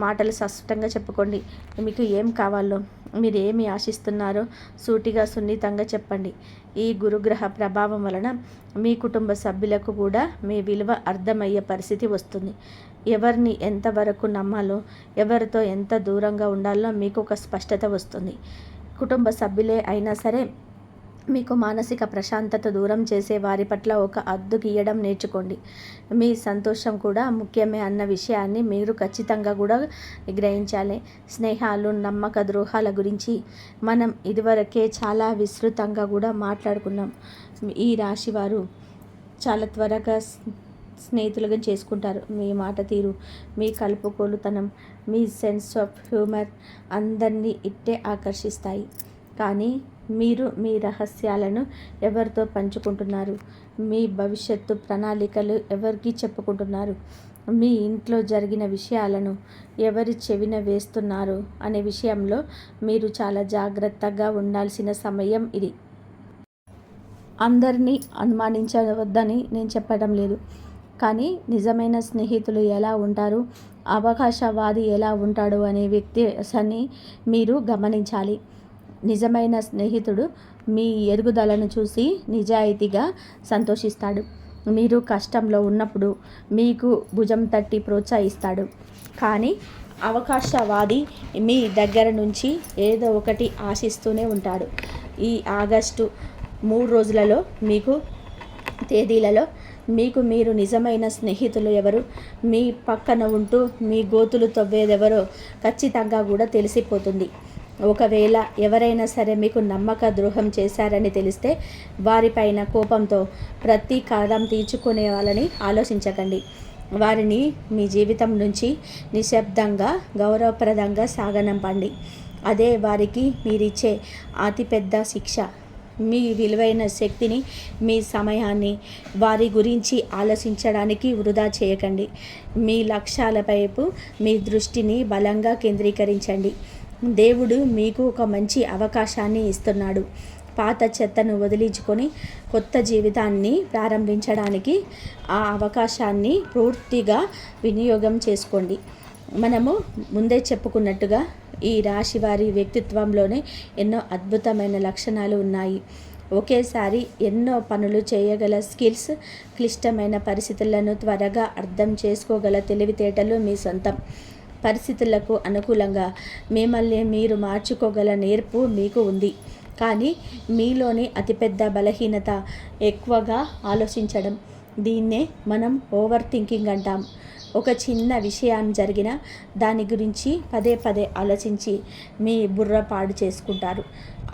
A: మాటలు స్పష్టంగా చెప్పుకోండి. మీకు ఏం కావాలో, మీరు ఏమి ఆశిస్తున్నారో సూటిగా సున్నితంగా చెప్పండి. ఈ గురుగ్రహ ప్రభావం వలన మీ కుటుంబ సభ్యులకు కూడా మీ విలువ అర్థమయ్యే పరిస్థితి వస్తుంది. ఎవరిని ఎంతవరకు నమ్మాలో, ఎవరితో ఎంత దూరంగా ఉండాలో మీకు ఒక స్పష్టత వస్తుంది. కుటుంబ సభ్యులే అయినా సరే మీకు మానసిక ప్రశాంతత దూరం చేసే వారి పట్ల ఒక హద్దు గీయడం నేర్చుకోండి. మీ సంతోషం కూడా ముఖ్యమే అన్న విషయాన్ని మీరు ఖచ్చితంగా కూడా గ్రహించాలి. స్నేహాలు, నమ్మక ద్రోహాల గురించి మనం ఇదివరకే చాలా విస్తృతంగా కూడా మాట్లాడుకున్నాం. ఈ రాశి వారు చాలా త్వరగా స్నేహితులుగా చేసుకుంటారు. మీ మాట తీరు, మీ కలుపుకోలుతనం, మీ సెన్స్ ఆఫ్ హ్యూమర్ అందరినీ ఇట్టే ఆకర్షిస్తాయి. కానీ మీరు మీ రహస్యాలను ఎవరితో పంచుకుంటున్నారు, మీ భవిష్యత్తు ప్రణాళికలు ఎవరికి చెప్పుకుంటున్నారు, మీ ఇంట్లో జరిగిన విషయాలను ఎవరి చెవిన వేస్తున్నారు అనే విషయంలో మీరు చాలా జాగ్రత్తగా ఉండాల్సిన సమయం ఇది. అందరినీ అనుమానించవద్దని నేను చెప్పడం లేదు. కానీ నిజమైన స్నేహితులు ఎలా ఉంటారు, అవకాశవాది ఎలా ఉంటాడు అనే వ్యక్తిని మీరు గమనించాలి. నిజమైన స్నేహితుడు మీ ఎదుగుదలను చూసి నిజాయితీగా సంతోషిస్తాడు. మీరు కష్టంలో ఉన్నప్పుడు మీకు భుజం తట్టి ప్రోత్సహిస్తాడు. కానీ అవకాశవాది మీ దగ్గర నుంచి ఏదో ఒకటి ఆశిస్తూనే ఉంటాడు. ఈ ఆగస్టు 3 రోజులలో తేదీలలో మీకు మీరు నిజమైన స్నేహితులు ఎవరు, మీ పక్కన ఉంటూ మీ గోతులు తవ్వేదెవరో ఖచ్చితంగా కూడా తెలిసిపోతుంది. ఒకవేళ ఎవరైనా సరే మీకు నమ్మక ద్రోహం చేశారని తెలిస్తే వారిపైన కోపంతో ప్రతీకారం తీర్చుకునే వాళ్ళని ఆలోచించకండి. వారిని మీ జీవితం నుంచి నిశ్శబ్దంగా గౌరవప్రదంగా సాగనంపండి. అదే వారికి మీరిచ్చే అతిపెద్ద శిక్ష. మీ విలువైన శక్తిని, మీ సమయాన్ని వారి గురించి ఆలోచించడానికి వృధా చేయకండి. మీ లక్ష్యాల వైపు మీ దృష్టిని బలంగా కేంద్రీకరించండి. దేవుడు మీకు ఒక మంచి అవకాశాన్ని ఇస్తున్నాడు. పాత చెత్తను వదిలించుకొని కొత్త జీవితాన్ని ప్రారంభించడానికి ఆ అవకాశాన్ని పూర్తిగా వినియోగం చేసుకోండి. మనము ముందే చెప్పుకున్నట్టుగా ఈ రాశి వారి వ్యక్తిత్వంలోనే ఎన్నో అద్భుతమైన లక్షణాలు ఉన్నాయి. ఒకేసారి ఎన్నో పనులు చేయగల స్కిల్స్, క్లిష్టమైన పరిస్థితులను త్వరగా అర్థం చేసుకోగల తెలివితేటలు మీ సొంతం. పరిస్థితులకు అనుకూలంగా మిమ్మల్ని మీరు మార్చుకోగల నేర్పు మీకు ఉంది. కానీ మీలోని అతిపెద్ద బలహీనత ఎక్కువగా ఆలోచించడం. దీన్నే మనం ఓవర్ థింకింగ్ అంటాం. ఒక చిన్న విషయం జరిగినా దాని గురించి పదే పదే ఆలోచించి మీ బుర్ర పాడు చేసుకుంటారు.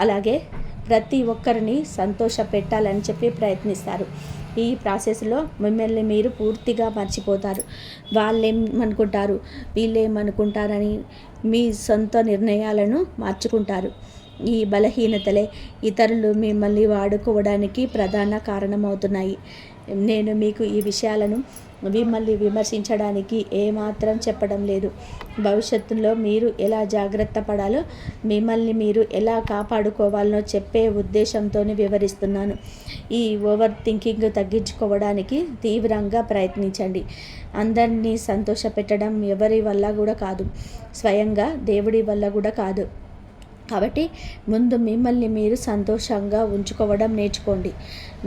A: అలాగే ప్రతి ఒక్కరిని సంతోష పెట్టాలని చెప్పి ప్రయత్నిస్తారు. ఈ ప్రాసెస్లో మిమ్మల్ని మీరు పూర్తిగా మర్చిపోతారు. వాళ్ళేమనుకుంటారు, వీళ్ళేమనుకుంటారని మీ సొంత నిర్ణయాలను మార్చుకుంటారు. ఈ బలహీనతలే ఇతరులు మిమ్మల్ని వాడుకోవడానికి ప్రధాన కారణమవుతున్నాయి. నేను మీకు ఈ విషయాలను మిమ్మల్ని విమర్శించడానికి ఏమాత్రం చెప్పడం లేదు. భవిష్యత్తులో మీరు ఎలా జాగ్రత్త పడాలో, మిమ్మల్ని మీరు ఎలా కాపాడుకోవాలనో చెప్పే ఉద్దేశంతోనే వివరిస్తున్నాను. ఈ ఓవర్ థింకింగ్ తగ్గించుకోవడానికి తీవ్రంగా ప్రయత్నించండి. అందరినీ సంతోషపెట్టడం ఎవరి వల్ల కూడా కాదు, స్వయంగా దేవుడి వల్ల కూడా కాదు. కాబట్టి ముందు మిమ్మల్ని మీరు సంతోషంగా ఉంచుకోవడం నేర్చుకోండి.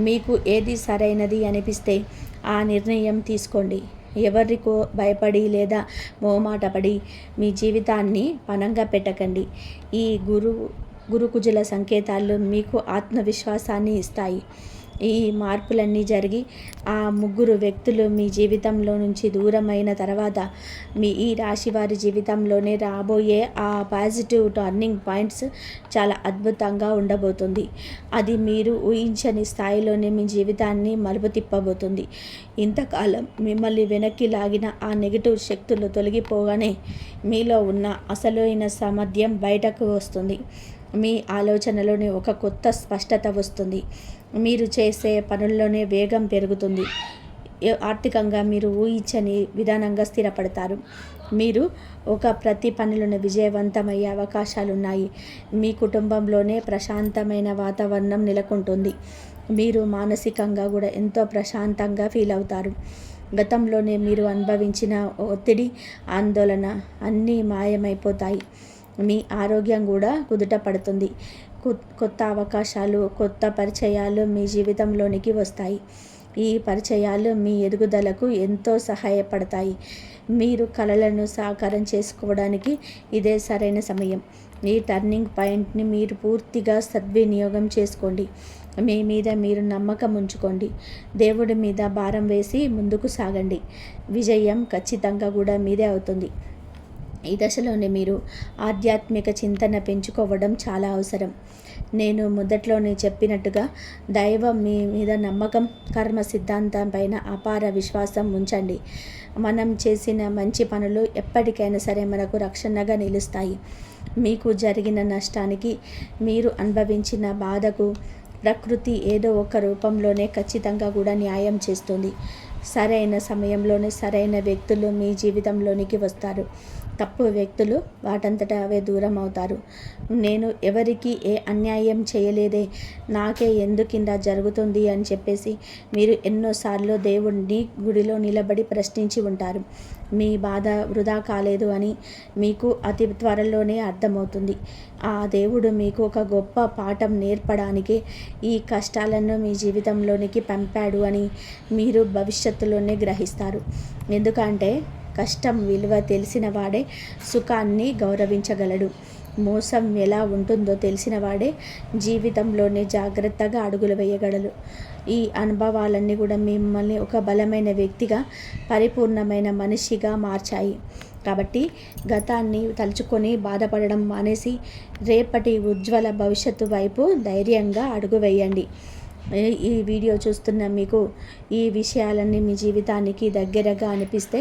A: మీకు ఏది సరైనది అనిపిస్తే ఆ నిర్ణయం తీసుకోండి. ఎవరికో భయపడి లేదా మోమాటపడి మీ జీవితాన్ని పణంగా పెట్టకండి. ఈ గురుకుజుల సంకేతాలు మీకు ఆత్మవిశ్వాసాన్ని ఇస్తాయి. ఈ మార్పులన్నీ జరిగి ఆ ముగ్గురు వ్యక్తులు మీ జీవితంలో నుంచి దూరమైన తర్వాత ఈ రాశి వారి జీవితంలోనే రాబోయే ఆ పాజిటివ్ టర్నింగ్ పాయింట్స్ చాలా అద్భుతంగా ఉండబోతుంది. అది మీరు ఊహించని స్థాయిలోనే మీ జీవితాన్ని మలుపు తిప్పబోతుంది. ఇంతకాలం మిమ్మల్ని వెనక్కి లాగిన ఆ నెగిటివ్ శక్తులు తొలగిపోగానే మీలో ఉన్న అసలైన సామర్థ్యం బయటకు వస్తుంది. మీ ఆలోచనలోనే ఒక కొత్త స్పష్టత వస్తుంది. మీరు చేసే పనుల్లోనే వేగం పెరుగుతుంది. ఆర్థికంగా మీరు ఊహించని విధానంగా స్థిరపడతారు. మీరు ప్రతి పనిలోనే విజయవంతమయ్యే అవకాశాలున్నాయి. మీ కుటుంబంలోనే ప్రశాంతమైన వాతావరణం నెలకొంటుంది. మీరు మానసికంగా కూడా ఎంతో ప్రశాంతంగా ఫీల్ అవుతారు. గతంలోనే మీరు అనుభవించిన ఒత్తిడి, ఆందోళన అన్నీ మాయమైపోతాయి. మీ ఆరోగ్యం కూడా కుదుట పడుతుంది. కొత్త అవకాశాలు, కొత్త పరిచయాలు మీ జీవితంలోనికి వస్తాయి. ఈ పరిచయాలు మీ ఎదుగుదలకు ఎంతో సహాయపడతాయి. మీరు కలలను సాకారం చేసుకోవడానికి ఇదే సరైన సమయం. ఈ టర్నింగ్ పాయింట్ని మీరు పూర్తిగా సద్వినియోగం చేసుకోండి. మీ మీద మీరు నమ్మకం ఉంచుకోండి. దేవుడి మీద భారం వేసి ముందుకు సాగండి. విజయం ఖచ్చితంగా కూడా మీదే అవుతుంది. ఈ దశలోనే మీరు ఆధ్యాత్మిక చింతన పెంచుకోవడం చాలా అవసరం. నేను మొదట్లోనే చెప్పినట్టుగా దైవం మీ మీద నమ్మకం, కర్మ సిద్ధాంతం పైన అపార విశ్వాసం ఉంచండి. మనం చేసిన మంచి పనులు ఎప్పటికైనా సరే మనకు రక్షణగా నిలుస్తాయి. మీకు జరిగిన నష్టానికి, మీరు అనుభవించిన బాధకు ప్రకృతి ఏదో ఒక రూపంలోనే ఖచ్చితంగా కూడా న్యాయం చేస్తుంది. సరైన సమయంలోనే సరైన వ్యక్తులు మీ జీవితంలోనికి వస్తారు. తప్పు వ్యక్తులు వాటంతటా అవే దూరం అవుతారు. నేను ఎవరికి ఏ అన్యాయం చేయలేదే, నాకే ఎందుకిందా జరుగుతుంది అని చెప్పేసి మీరు ఎన్నోసార్లు దేవుడిని గుడిలో నిలబడి ప్రశ్నించి ఉంటారు. మీ బాధ వృధా కాలేదు అని మీకు అతి త్వరలోనే అర్థమవుతుంది. ఆ దేవుడు మీకు ఒక గొప్ప పాఠం నేర్పడానికి ఈ కష్టాలను మీ జీవితంలోనికి పంపాడు అని మీరు భవిష్యత్తులోనే గ్రహిస్తారు. ఎందుకంటే కష్టం విలువ తెలిసిన వాడే సుఖాన్ని గౌరవించగలడు. మోసం ఎలా ఉంటుందో తెలిసిన వాడే జీవితంలోనే జాగ్రత్తగా అడుగులు వేయగలడు. ఈ అనుభవాలన్నీ కూడా మిమ్మల్ని ఒక బలమైన వ్యక్తిగా, పరిపూర్ణమైన మనిషిగా మార్చాయి. కాబట్టి గతాన్ని తలుచుకొని బాధపడడం మానేసి రేపటి ఉజ్వల భవిష్యత్తు వైపు ధైర్యంగా అడుగు వేయండి. ఈ వీడియో చూస్తున్న మీకు ఈ విషయాలన్నీ మీ జీవితానికి దగ్గరగా అనిపిస్తే,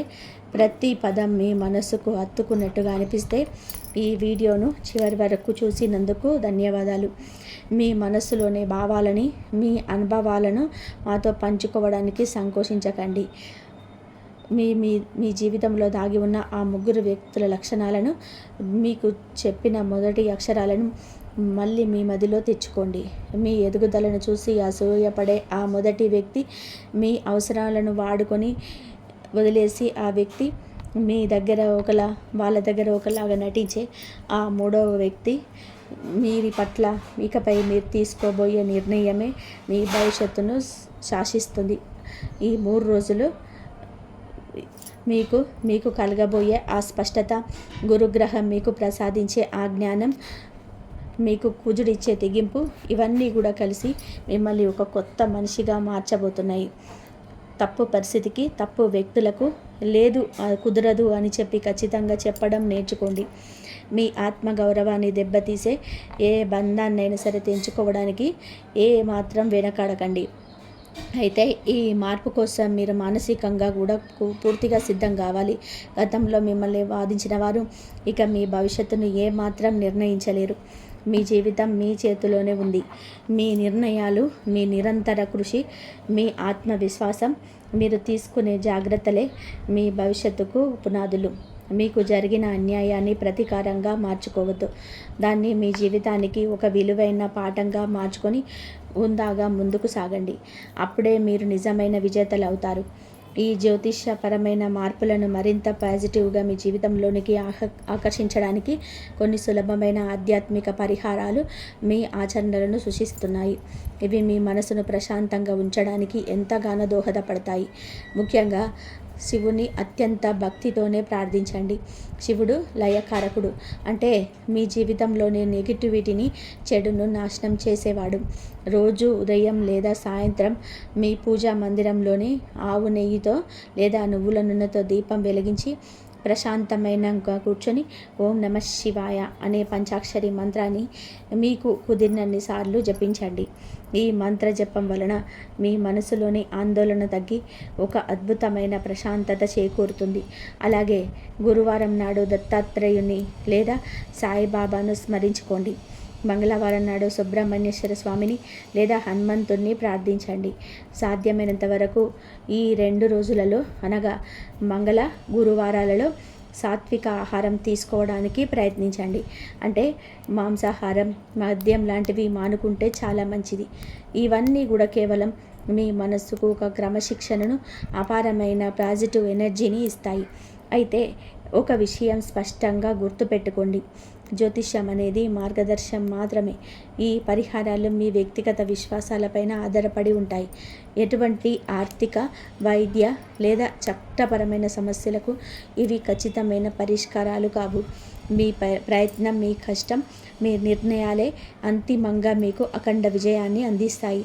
A: ప్రతి పదం మీ మనసుకు హత్తుకున్నట్టుగా అనిపిస్తే ఈ వీడియోను చివరి వరకు చూసినందుకు ధన్యవాదాలు. మీ మనస్సులోని భావాలని, మీ అనుభవాలను మాతో పంచుకోవడానికి సంకోచించకండి. మీ మీ మీ జీవితంలో దాగి ఉన్న ఆ ముగ్గురు వ్యక్తుల లక్షణాలను, మీకు చెప్పిన మొదటి అక్షరాలను మళ్ళీ మీ మదిలో తెచ్చుకోండి. మీ ఎదుగుదలను చూసి అసూయపడే ఆ మొదటి వ్యక్తి, మీ అవసరాలను వాడుకొని వదిలేసి ఆ వ్యక్తి, మీ దగ్గర ఒకలా వాళ్ళ దగ్గర ఒకలాగా నటించే ఆ మూడవ వ్యక్తి, మీరి పట్ల ఇకపై మీరు తీసుకోబోయే నిర్ణయమే మీ భవిష్యత్తును శాసిస్తుంది. ఈ 3 రోజులు మీకు కలగబోయే ఆ స్పష్టత, గురుగ్రహం మీకు ప్రసాదించే ఆ జ్ఞానం, మీకు కుజుడిచ్చే తెగింపు, ఇవన్నీ కూడా కలిసి మిమ్మల్ని ఒక కొత్త మనిషిగా మార్చబోతున్నాయి. తప్పు పరిస్థితికి, తప్పు వ్యక్తులకు లేదు, కుదరదు అని చెప్పి ఖచ్చితంగా చెప్పడం నేర్చుకోండి. మీ ఆత్మగౌరవాన్ని దెబ్బతీసే ఏ బంధాన్నైనా సరే తెంచుకోవడానికి ఏ మాత్రం వెనకాడకండి. అయితే ఈ మార్పు కోసం మీరు మానసికంగా కూడా పూర్తిగా సిద్ధం కావాలి. గతంలో మిమ్మల్ని వాదించిన వారు ఇక మీ భవిష్యత్తును ఏమాత్రం నిర్ణయించలేరు. మీ జీవితం మీ చేతిలోనే ఉంది. మీ నిర్ణయాలు, మీ నిరంతర కృషి, మీ ఆత్మవిశ్వాసం, మీరు తీసుకునే జాగ్రత్తలే మీ భవిష్యత్తుకు పునాదులు. మీకు జరిగిన అన్యాయాన్ని ప్రతీకారంగా మార్చుకోవద్దు. దాన్ని మీ జీవితానికి ఒక విలువైన పాఠంగా మార్చుకొని ఉందాగా ముందుకు సాగండి. అప్పుడే మీరు నిజమైన విజేతలు అవుతారు. ఈ జ్యోతిష్యపరమైన మార్పులను మరింత పాజిటివ్గా మీ జీవితంలోనికి ఆకర్షించడానికి కొన్ని సులభమైన ఆధ్యాత్మిక పరిహారాలు మీ ఆచరణలను సూచిస్తున్నాయి. ఇవి మీ మనసును ప్రశాంతంగా ఉంచడానికి ఎంతగానో దోహదపడతాయి. ముఖ్యంగా శివుని అత్యంత భక్తితోనే ప్రార్థించండి. శివుడు లయకారకుడు, అంటే మీ జీవితంలోని నెగిటివిటీని, చెడును నాశనం చేసేవాడు. రోజు ఉదయం లేదా సాయంత్రం మీ పూజా మందిరంలోని ఆవు నెయ్యితో లేదా నువ్వుల నూనెతో దీపం వెలిగించి ప్రశాంతమైనగా కూర్చొని ఓం నమః శివాయ అనే పంచాక్షరి మంత్రాన్ని మీకు కుదిరినన్ని సార్లు జపించండి. ఈ మంత్ర జపం వలన మీ మనసులోని ఆందోళన తగ్గి ఒక అద్భుతమైన ప్రశాంతత చేకూరుతుంది. అలాగే గురువారం నాడు దత్తాత్రేయుని లేదా సాయిబాబాను స్మరించుకోండి. మంగళవారం నాడు సుబ్రహ్మణ్యేశ్వర స్వామిని లేదా హనుమంతుణ్ణి ప్రార్థించండి. సాధ్యమైనంత వరకు ఈ 2 రోజులలో, అనగా మంగళ గురువారాలలో సాత్విక ఆహారం తీసుకోవడానికి ప్రయత్నించండి. అంటే మాంసాహారం, మద్యం లాంటివి మానుకుంటే చాలా మంచిది. ఇవన్నీ కూడా కేవలం మీ మనస్సుకు ఒక క్రమశిక్షణను, అపారమైన పాజిటివ్ ఎనర్జీని ఇస్తాయి. అయితే ఒక విషయం స్పష్టంగా గుర్తుపెట్టుకోండి, జ్యోతిష్యం అనేది మార్గదర్శనం మాత్రమే. ఈ పరిహారాలు మీ వ్యక్తిగత విశ్వాసాలపైన ఆధారపడి ఉంటాయి. ఎటువంటి ఆర్థిక, వైద్య లేదా చట్టపరమైన సమస్యలకు ఇవి ఖచ్చితమైన పరిష్కారాలు కావు. మీ ప్రయత్నం, మీ కష్టం, మీ నిర్ణయాలే అంతిమంగా మీకు అఖండ విజయాన్ని అందిస్తాయి.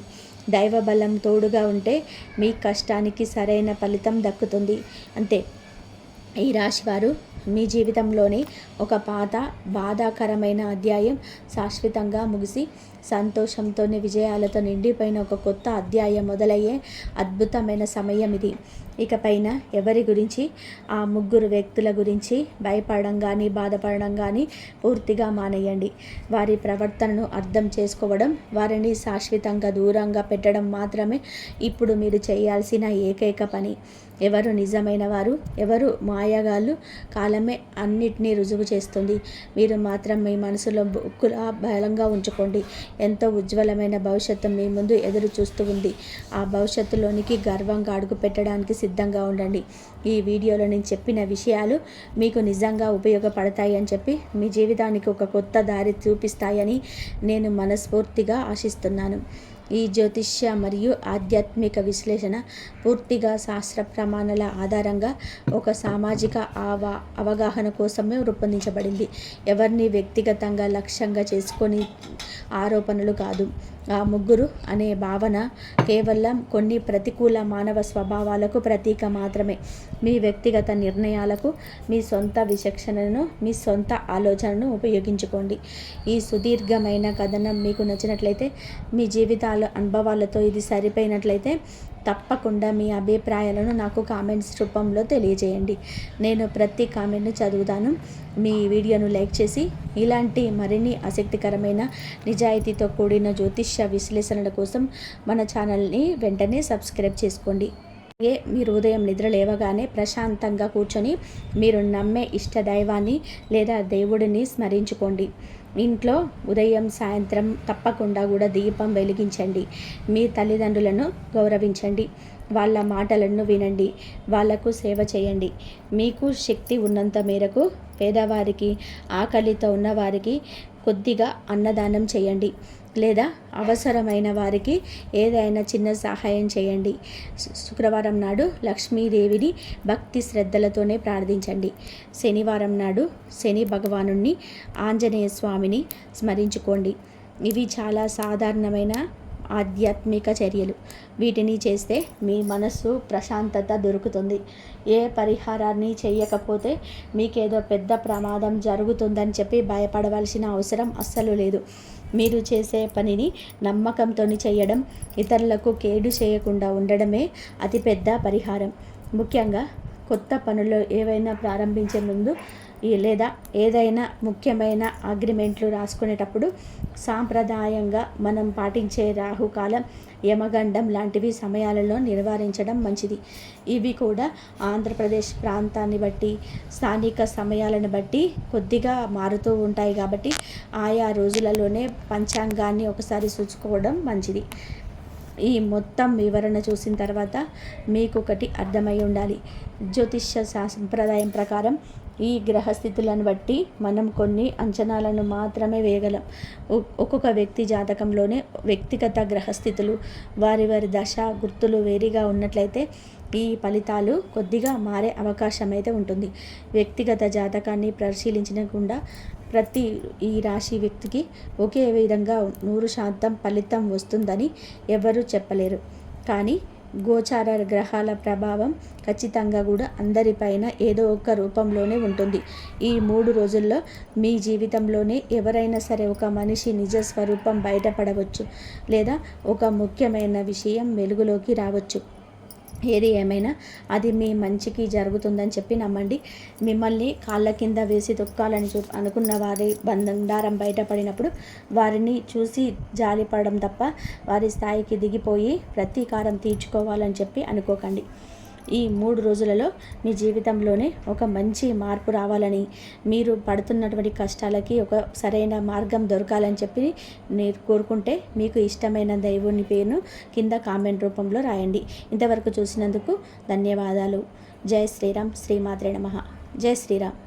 A: దైవ బలం తోడుగా ఉంటే మీ కష్టానికి సరైన ఫలితం దక్కుతుంది. అంతే. ఈ రాశివారు మీ జీవితంలోని ఒక పాత బాధాకరమైన అధ్యాయం శాశ్వతంగా ముగిసి సంతోషంతోనే విజయాలతో నిండిపోయిన ఒక కొత్త అధ్యాయం మొదలయ్యే అద్భుతమైన సమయం ఇది. ఇకపైన ఎవరి గురించి, ఆ 3 వ్యక్తుల గురించి భయపడడం కానీ, బాధపడడం కానీ పూర్తిగా మానేయండి. వారి ప్రవర్తనను అర్థం చేసుకోవడం, వారిని శాశ్వతంగా దూరంగా పెట్టడం మాత్రమే ఇప్పుడు మీరు చేయాల్సిన ఏకైక పని. ఎవరు నిజమైన వారు, ఎవరు మాయగాళ్ళు, కాలమే అన్నిటినీ రుజువు చేస్తుంది. మీరు మాత్రం మీ మనసులో బుక్కులా బలంగా ఉంచుకోండి. ఎంతో ఉజ్వలమైన భవిష్యత్తు మీ ముందు ఎదురు చూస్తూ ఉంది. ఆ భవిష్యత్తులోనికి గర్వంగా అడుగు పెట్టడానికి సిద్ధంగా ఉండండి. ఈ వీడియోలో నేను చెప్పిన విషయాలు మీకు నిజంగా ఉపయోగపడతాయి అని చెప్పి, మీ జీవితానికి ఒక కొత్త దారి చూపిస్తాయని నేను మనస్ఫూర్తిగా ఆశిస్తున్నాను. ఈ జ్యోతిష్య మరియు ఆధ్యాత్మిక విశ్లేషణ పూర్తిగా శాస్త్ర ప్రమాణాల ఆధారంగా ఒక సామాజిక అవగాహన కోసమే రూపొందించబడింది. ఎవరిని వ్యక్తిగతంగా లక్ష్యంగా చేసుకొని ఆరోపణలు కాదు. ఆ ముగ్గురు అనే భావన కేవలం కొన్ని ప్రతికూల మానవ స్వభావాలకు ప్రతీక మాత్రమే. మీ వ్యక్తిగత నిర్ణయాలకు మీ సొంత విచక్షణను, మీ సొంత ఆలోచనను ఉపయోగించుకోండి. ఈ సుదీర్ఘమైన కథనం మీకు నచ్చినట్లయితే, మీ జీవితాల అనుభవాలతో ఇది సరిపోయినట్లయితే తప్పకుండా మీ అభిప్రాయాలను నాకు కామెంట్స్ రూపంలో తెలియజేయండి. నేను ప్రతి కామెంట్ను చదువుతాను. మీ వీడియోను లైక్ చేసి ఇలాంటి మరిన్ని ఆసక్తికరమైన నిజాయితీతో కూడిన జ్యోతిష్య విశ్లేషణల కోసం మన ఛానల్ని వెంటనే సబ్స్క్రైబ్ చేసుకోండి. అలాగే మీరు ఉదయం నిద్ర లేవగానే ప్రశాంతంగా కూర్చొని మీరు నమ్మే ఇష్ట దైవాన్ని లేదా దేవుడిని స్మరించుకోండి. ఇంట్లో ఉదయం సాయంత్రం తప్పకుండా కూడా దీపం వెలిగించండి. మీ తల్లిదండ్రులను గౌరవించండి. వాళ్ళ మాటలను వినండి. వాళ్లకు సేవ చేయండి. మీకు శక్తి ఉన్నంత మేరకు పేదవారికి, ఆకలితో ఉన్నవారికి కొద్దిగా అన్నదానం చేయండి, లేదా అవసరమైన వారికి ఏదైనా చిన్న సహాయం చేయండి. శుక్రవారం నాడు లక్ష్మీదేవిని భక్తి శ్రద్ధలతోనే ప్రార్థించండి. శనివారం నాడు శని భగవానుణ్ణి, ఆంజనేయ స్వామిని స్మరించుకోండి. ఇవి చాలా సాధారణమైన ఆధ్యాత్మిక చర్యలు. వీటిని చేస్తే మీ మనస్సు ప్రశాంతత దొరుకుతుంది. ఏ పరిహారాన్ని చేయకపోతే మీకేదో పెద్ద ప్రమాదం జరుగుతుందని చెప్పి భయపడవలసిన అవసరం అస్సలు లేదు. మీరు చేసే పనిని నమ్మకంతో చేయడం, ఇతరులకు కేడు చేయకుండా ఉండడమే అతిపెద్ద పరిహారం. ముఖ్యంగా కొత్త పనులు ఏవైనా ప్రారంభించే ముందు లేదా ఏదైనా ముఖ్యమైన అగ్రిమెంట్లు రాసుకునేటప్పుడు సాంప్రదాయంగా మనం పాటించే రాహుకాలం, యమగండం లాంటివి సమయాలలో నివారించడం మంచిది. ఇవి కూడా ఆంధ్రప్రదేశ్ ప్రాంతాన్ని బట్టి, స్థానిక సమయాలను బట్టి కొద్దిగా మారుతూ ఉంటాయి. కాబట్టి ఆయా రోజులలోనే పంచాంగాన్ని ఒకసారి చూసుకోవడం మంచిది. ఈ మొత్తం వివరణ చూసిన తర్వాత మీకు ఒకటి అర్థమై ఉండాలి. జ్యోతిష్య సంప్రదాయం ప్రకారం ఈ గ్రహస్థితులను బట్టి మనం కొన్ని అంచనాలను మాత్రమే వేయగలం. ఒక్కొక్క వ్యక్తి జాతకంలోనే వ్యక్తిగత గ్రహస్థితులు, వారి దశ గుర్తులు వేరుగా ఉన్నట్లయితే ఈ ఫలితాలు కొద్దిగా మారే అవకాశం అయితే ఉంటుంది. వ్యక్తిగత జాతకాన్ని పరిశీలించకుండా ప్రతి ఈ రాశి వ్యక్తికి ఒకే విధంగా 100% ఫలితం వస్తుందని ఎవరూ చెప్పలేరు. కానీ గోచార గ్రహాల ప్రభావం ఖచ్చితంగా కూడా అందరిపైన ఏదో ఒక రూపంలోనే ఉంటుంది. ఈ 3 రోజుల్లో మీ జీవితంలోనే ఎవరైనా సరే ఒక మనిషి నిజ స్వరూపం బయటపడవచ్చు, లేదా ఒక ముఖ్యమైన విషయం వెలుగులోకి రావచ్చు. ఏది ఏమైనా అది మీ మంచికి జరుగుతుందని చెప్పి నమ్మండి. మిమ్మల్ని కాళ్ళ కింద వేసి తొక్కాలని అనుకున్న వారి బండారం బయటపడినప్పుడు వారిని చూసి జాలిపడడం తప్ప వారి స్థాయికి దిగిపోయి ప్రతీకారం తీర్చుకోవాలని చెప్పి అనుకోకండి. ఈ 3 రోజులలో మీ జీవితంలోనే ఒక మంచి మార్పు రావాలని, మీరు పడుతున్నటువంటి కష్టాలకి ఒక సరైన మార్గం దొరకాలని చెప్పి నేను కోరుకుంటే మీకు ఇష్టమైన దైవుని పేరును కింద కామెంట్ రూపంలో రాయండి. ఇంతవరకు చూసినందుకు ధన్యవాదాలు. జై శ్రీరామ్. శ్రీమాత్రే నమః. జై శ్రీరామ్.